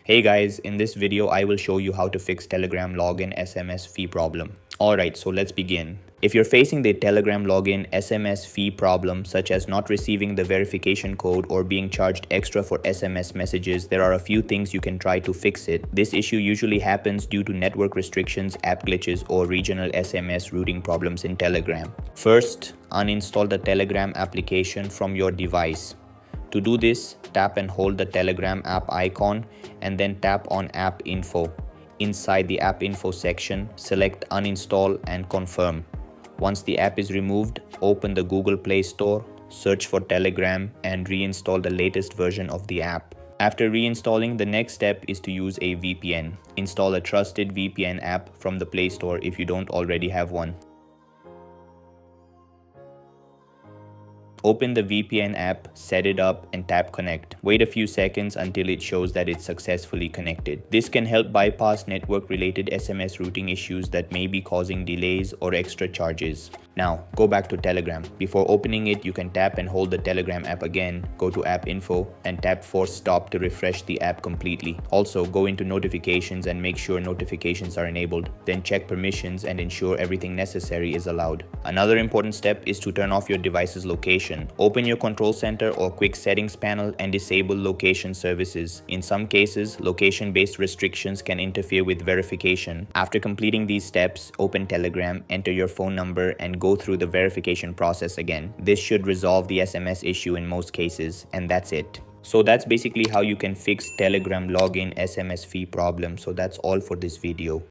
Hey guys, in this video I will show you how to fix Telegram login SMS fee problem. Alright, so let's begin. If you're facing the Telegram login SMS fee problem, such as not receiving the verification code or being charged extra for SMS messages, there are a few things you can try to fix it. This issue usually happens due to network restrictions, app glitches, or regional SMS routing problems in Telegram. First, uninstall the Telegram application from your device. To do this, tap and hold the Telegram app icon and then tap on App Info. Inside the App Info section, select Uninstall and Confirm. Once the app is removed, open the Google Play Store, search for Telegram and reinstall the latest version of the app. After reinstalling, the next step is to use a VPN. Install a trusted VPN app from the Play Store if you don't already have one. Open the VPN app, set it up and tap connect. Wait a few seconds until it shows that it's successfully connected. This can help bypass network-related SMS routing issues that may be causing delays or extra charges. Now, go back to Telegram. Before opening it, you can tap and hold the Telegram app again, go to App Info and tap Force Stop to refresh the app completely. Also, go into notifications and make sure notifications are enabled. Then check permissions and ensure everything necessary is allowed. Another important step is to turn off your device's location. Open your control center or quick settings panel and disable location services. In some cases, location-based restrictions can interfere with verification. After completing these steps, open Telegram, enter your phone number and go through the verification process again. This should resolve the SMS issue in most cases, and that's it. So that's basically how you can fix Telegram login SMS fee problem. So that's all for this video.